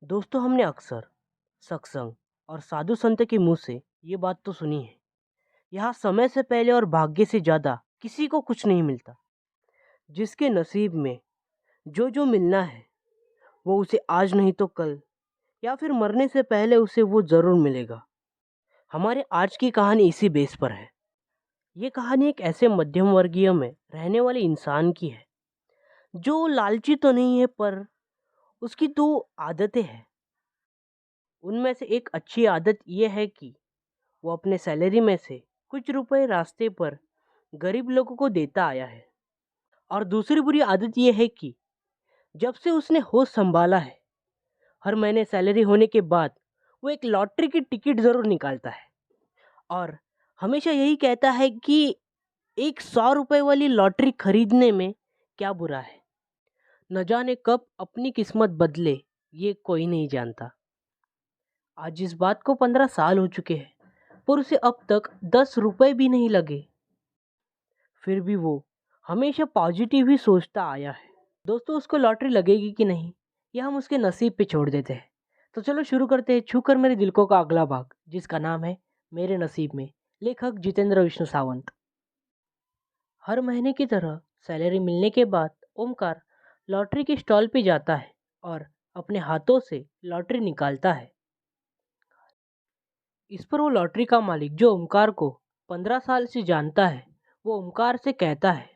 दोस्तों, हमने अक्सर सत्संग और साधु संत के मुंह से ये बात तो सुनी है। यहाँ समय से पहले और भाग्य से ज्यादा किसी को कुछ नहीं मिलता। जिसके नसीब में जो जो मिलना है वो उसे आज नहीं तो कल या फिर मरने से पहले उसे वो जरूर मिलेगा। हमारे आज की कहानी इसी बेस पर है। ये कहानी एक ऐसे मध्यम वर्गीय में रहने वाले इंसान की है जो लालची तो नहीं है, पर उसकी दो आदतें हैं। उनमें से एक अच्छी आदत यह है कि वो अपने सैलरी में से कुछ रुपए रास्ते पर गरीब लोगों को देता आया है। और दूसरी बुरी आदत यह है कि जब से उसने होश संभाला है, हर महीने सैलरी होने के बाद वो एक लॉटरी की टिकट ज़रूर निकालता है और हमेशा यही कहता है कि एक 100 रुपए वाली लॉटरी खरीदने में क्या बुरा है। न जाने कब अपनी किस्मत बदले, ये कोई नहीं जानता। आज इस बात को 15 साल हो चुके हैं, पर उसे अब तक 10 रुपए भी नहीं लगे। फिर भी वो हमेशा पॉजिटिव ही सोचता आया है। दोस्तों, उसको लॉटरी लगेगी कि नहीं, यह हम उसके नसीब पे छोड़ देते हैं। तो चलो शुरू करते हैं छूकर मेरे दिल को का अगला भाग, जिसका नाम है मेरे नसीब में। लेखक जितेंद्र विष्णु सावंत। हर महीने की तरह सैलरी मिलने के बाद ओमकार लॉटरी के स्टॉल पे जाता है और अपने हाथों से लॉटरी निकालता है। इस पर वो लॉटरी का मालिक, जो ओमकार को 15 साल से जानता है, वो ओमकार से कहता है,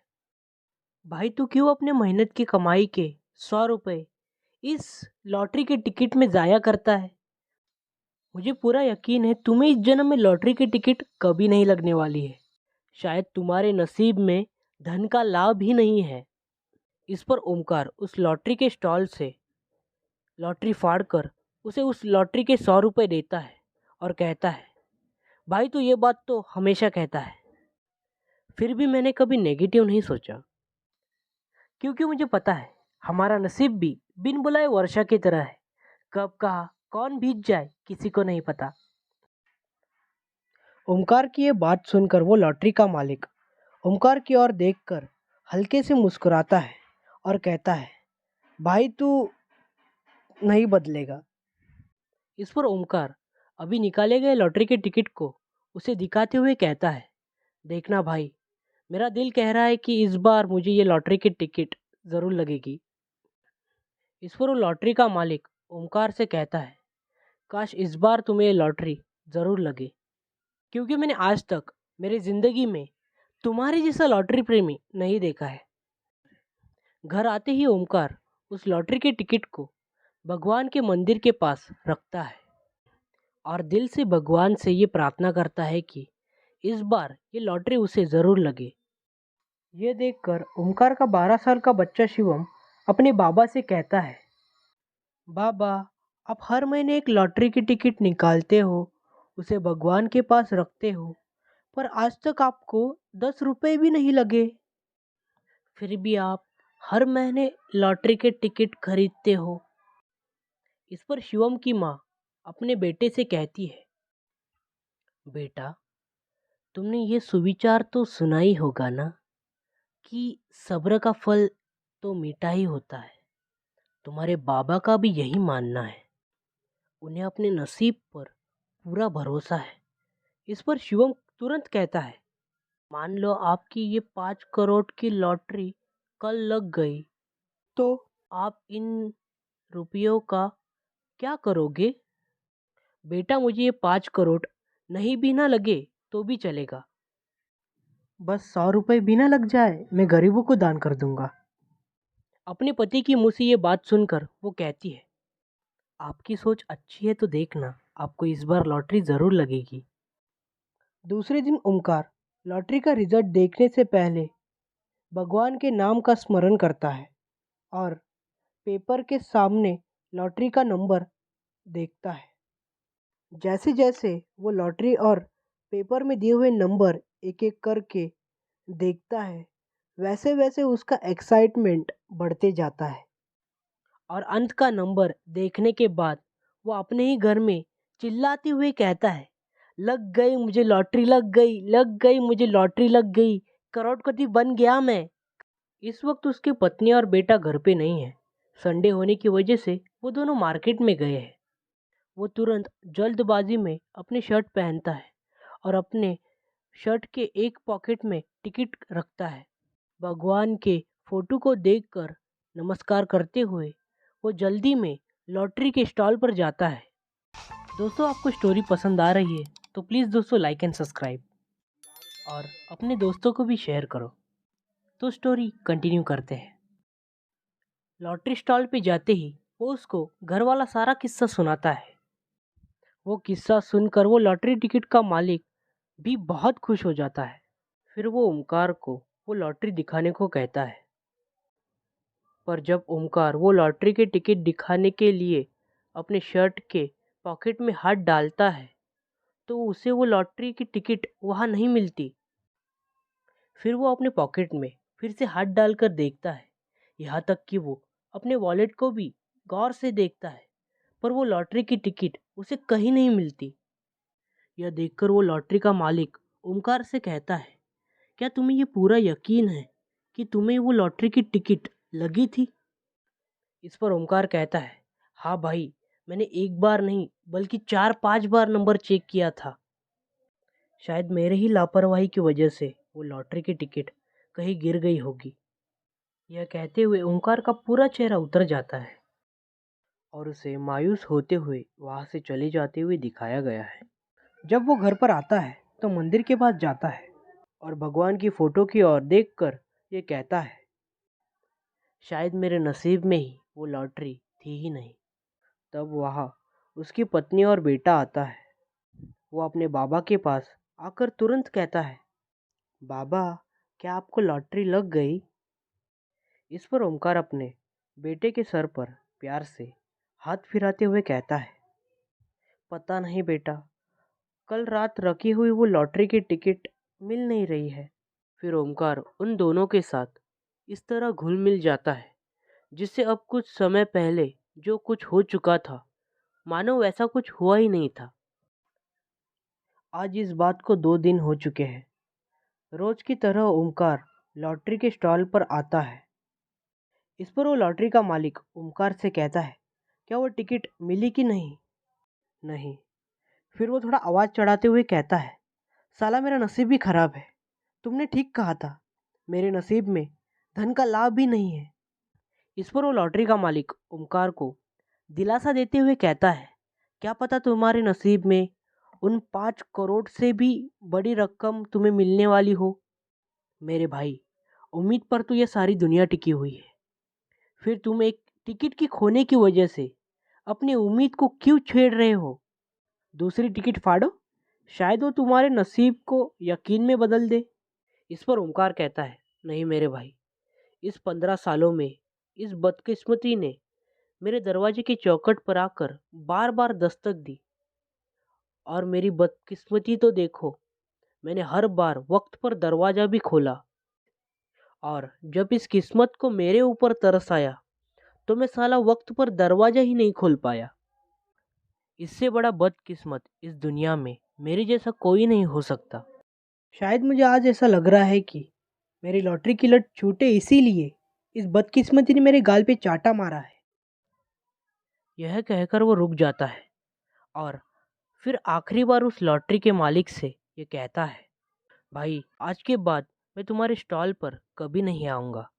भाई तू क्यों अपने मेहनत की कमाई के 100 रुपए इस लॉटरी के टिकट में ज़ाया करता है। मुझे पूरा यकीन है तुम्हें इस जन्म में लॉटरी की टिकट कभी नहीं लगने वाली है। शायद तुम्हारे नसीब में धन का लाभ ही नहीं है। इस पर ओमकार उस लॉटरी के स्टॉल से लॉटरी फाड़ कर उसे उस लॉटरी के 100 रुपए देता है और कहता है, भाई तू ये बात तो हमेशा कहता है। फिर भी मैंने कभी नेगेटिव नहीं सोचा, क्योंकि मुझे पता है हमारा नसीब भी बिन बुलाए वर्षा की तरह है। कब कहा कौन भीग जाए किसी को नहीं पता। ओमकार की ये बात सुनकर वो लॉटरी का मालिक ओमकार की ओर देखकर हल्के से मुस्कुराता है और कहता है, भाई तू नहीं बदलेगा। इस पर ओमकार अभी निकाले गए लॉटरी के टिकट को उसे दिखाते हुए कहता है, देखना भाई, मेरा दिल कह रहा है कि इस बार मुझे ये लॉटरी की टिकट ज़रूर लगेगी। इस पर वो लॉटरी का मालिक ओमकार से कहता है, काश इस बार तुम्हें ये लॉटरी ज़रूर लगे, क्योंकि मैंने आज तक मेरी ज़िंदगी में तुम्हारे जैसा लॉटरी प्रेमी नहीं देखा है। घर आते ही ओमकार उस लॉटरी के टिकट को भगवान के मंदिर के पास रखता है और दिल से भगवान से ये प्रार्थना करता है कि इस बार ये लॉटरी उसे ज़रूर लगे। ये देखकर ओमकार का 12 साल का बच्चा शिवम अपने बाबा से कहता है, बाबा, आप हर महीने एक लॉटरी की टिकट निकालते हो, उसे भगवान के पास रखते हो, पर आज तक आपको 10 रुपए भी नहीं लगे। फिर भी आप हर महीने लॉटरी के टिकट खरीदते हो। इस पर शिवम की माँ अपने बेटे से कहती है, बेटा, तुमने ये सुविचार तो सुना ही होगा ना, कि सब्र का फल तो मीठा ही होता है। तुम्हारे बाबा का भी यही मानना है। उन्हें अपने नसीब पर पूरा भरोसा है। इस पर शिवम तुरंत कहता है, मान लो आपकी ये 5 करोड़ की लॉटरी कल लग गई, तो आप इन रुपयों का क्या करोगे? बेटा, मुझे ये 5 करोड़ नहीं भी ना लगे तो भी चलेगा। बस 100 रुपए भी ना लग जाए, मैं गरीबों को दान कर दूंगा। अपने पति की मुंह से ये बात सुनकर वो कहती है, आपकी सोच अच्छी है तो देखना, आपको इस बार लॉटरी ज़रूर लगेगी। दूसरे दिन ओमकार लॉटरी का रिजल्ट देखने से पहले भगवान के नाम का स्मरण करता है और पेपर के सामने लॉटरी का नंबर देखता है। जैसे जैसे वो लॉटरी और पेपर में दिए हुए नंबर एक एक करके देखता है, वैसे वैसे उसका एक्साइटमेंट बढ़ते जाता है और अंत का नंबर देखने के बाद वो अपने ही घर में चिल्लाते हुए कहता है, लग गई मुझे लॉटरी, लग गई, लग गई मुझे लॉटरी, लग गई, करोड़पति बन गया मैं। इस वक्त उसकी पत्नी और बेटा घर पे नहीं है। संडे होने की वजह से वो दोनों मार्केट में गए हैं। वो तुरंत जल्दबाजी में अपनी शर्ट पहनता है और अपने शर्ट के एक पॉकेट में टिकट रखता है। भगवान के फोटो को देखकर नमस्कार करते हुए वो जल्दी में लॉटरी के स्टॉल पर जाता है। दोस्तों, आपको स्टोरी पसंद आ रही है तो प्लीज़ दोस्तों लाइक एंड सब्सक्राइब और अपने दोस्तों को भी शेयर करो। तो स्टोरी कंटिन्यू करते हैं। लॉटरी स्टॉल पे जाते ही वो उसको घर वाला सारा किस्सा सुनाता है। वो किस्सा सुनकर वो लॉटरी टिकट का मालिक भी बहुत खुश हो जाता है। फिर वो ओमकार को वो लॉटरी दिखाने को कहता है। पर जब ओमकार वो लॉटरी के टिकट दिखाने के लिए अपने शर्ट के पॉकेट में हाथ डालता है तो उसे वो लॉटरी की टिकट वहाँ नहीं मिलती। फिर वो अपने पॉकेट में फिर से हाथ डालकर देखता है, यहाँ तक कि वो अपने वॉलेट को भी गौर से देखता है, पर वो लॉटरी की टिकट उसे कहीं नहीं मिलती। यह देखकर वो लॉटरी का मालिक ओमकार से कहता है, क्या तुम्हें ये पूरा यकीन है कि तुम्हें वो लॉटरी की टिकट लगी थी? इस पर ओमकार कहता है, हाँ भाई, मैंने एक बार नहीं बल्कि 4-5 बार नंबर चेक किया था। शायद मेरे ही लापरवाही की वजह से वो लॉटरी की टिकट कहीं गिर गई होगी। यह कहते हुए ओमकार का पूरा चेहरा उतर जाता है और उसे मायूस होते हुए वहां से चले जाते हुए दिखाया गया है। जब वो घर पर आता है तो मंदिर के पास जाता है और भगवान की फोटो की ओर देखकर ये कहता है, शायद मेरे नसीब में ही वो लॉटरी थी ही नहीं। तब वहाँ उसकी पत्नी और बेटा आता है। वो अपने बाबा के पास आकर तुरंत कहता है, बाबा, क्या आपको लॉटरी लग गई? इस पर ओमकार अपने बेटे के सर पर प्यार से हाथ फिराते हुए कहता है, पता नहीं बेटा, कल रात रखी हुई वो लॉटरी की टिकट मिल नहीं रही है। फिर ओमकार उन दोनों के साथ इस तरह घुल मिल जाता है जिससे अब कुछ समय पहले जो कुछ हो चुका था मानो वैसा कुछ हुआ ही नहीं था। आज इस बात को 2 दिन हो चुके हैं। रोज की तरह ओमकार लॉटरी के स्टॉल पर आता है। इस पर वो लॉटरी का मालिक ओमकार से कहता है, क्या वो टिकट मिली कि नहीं? नहीं। फिर वो थोड़ा आवाज़ चढ़ाते हुए कहता है, साला मेरा नसीब भी खराब है। तुमने ठीक कहा था, मेरे नसीब में धन का लाभ भी नहीं है। इस पर वो लॉटरी का मालिक ओमकार को दिलासा देते हुए कहता है, क्या पता तुम्हारे नसीब में उन 5 करोड़ से भी बड़ी रकम तुम्हें मिलने वाली हो। मेरे भाई, उम्मीद पर तो ये सारी दुनिया टिकी हुई है। फिर तुम एक टिकट की खोने की वजह से अपनी उम्मीद को क्यों छेड़ रहे हो? दूसरी टिकट फाड़ो, शायद वो तुम्हारे नसीब को यकीन में बदल दे। इस पर ओमकार कहता है, नहीं मेरे भाई, इस 15 सालों में इस बदकिस्मती ने मेरे दरवाजे की चौखट पर आकर बार बार दस्तक दी, और मेरी बदकिस्मती तो देखो, मैंने हर बार वक्त पर दरवाज़ा भी खोला, और जब इस किस्मत को मेरे ऊपर तरस आया तो मैं साला वक्त पर दरवाज़ा ही नहीं खोल पाया। इससे बड़ा बदकिस्मत इस दुनिया में मेरे जैसा कोई नहीं हो सकता। शायद मुझे आज ऐसा लग रहा है कि मेरी लॉटरी की लट छूटे इसीलिए इस बदकिस्मती ने मेरे गाल पे चाटा मारा है। यह कहकर वो रुक जाता है और फिर आखिरी बार उस लॉटरी के मालिक से ये कहता है, भाई, आज के बाद मैं तुम्हारे स्टॉल पर कभी नहीं आऊँगा।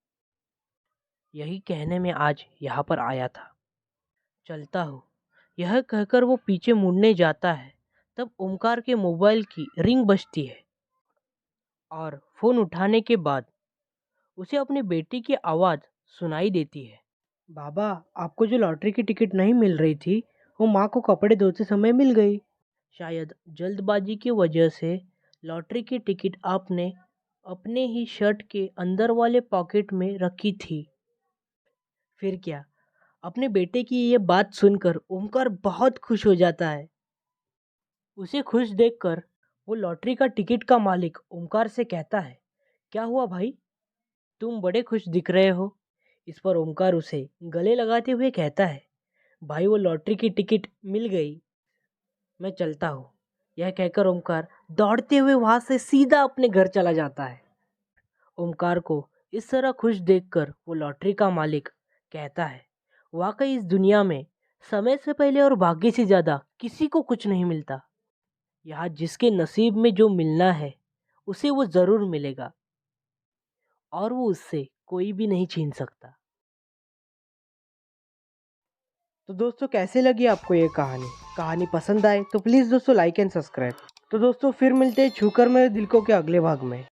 यही कहने में आज यहाँ पर आया था। चलता हूँ। यह कहकर वो पीछे मुड़ने जाता है। तब ओमकार के मोबाइल की रिंग बजती है और फ़ोन उठाने के बाद उसे अपने बेटे की आवाज़ सुनाई देती है। बाबा, आपको जो लॉटरी की टिकट नहीं मिल रही थी, वो माँ को कपड़े धोते समय मिल गई। शायद जल्दबाजी की वजह से लॉटरी की टिकट आपने अपने ही शर्ट के अंदर वाले पॉकेट में रखी थी। फिर क्या? अपने बेटे की ये बात सुनकर ओमकार बहुत खुश हो जाता है। उसे खुश देखकर वो लॉटरी का टिकट का मालिक ओमकार से कहता है, क्या हुआ भाई, तुम बड़े खुश दिख रहे हो? इस पर ओमकार उसे गले लगाते हुए कहता है, भाई, वो लॉटरी की टिकट मिल गई, मैं चलता हूँ। यह कहकर ओमकार दौड़ते हुए वहां से सीधा अपने घर चला जाता है। ओमकार को इस तरह खुश देखकर वो लॉटरी का मालिक कहता है, वाकई इस दुनिया में समय से पहले और भाग्य से ज़्यादा किसी को कुछ नहीं मिलता। यहाँ जिसके नसीब में जो मिलना है उसे वो ज़रूर मिलेगा और वो उससे कोई भी नहीं छीन सकता। तो दोस्तों कैसे लगी आपको ये कहानी? कहानी पसंद आए तो प्लीज़ दोस्तों लाइक एंड सब्सक्राइब। तो दोस्तों फिर मिलते हैं छूकर मेरे दिल को के अगले भाग में।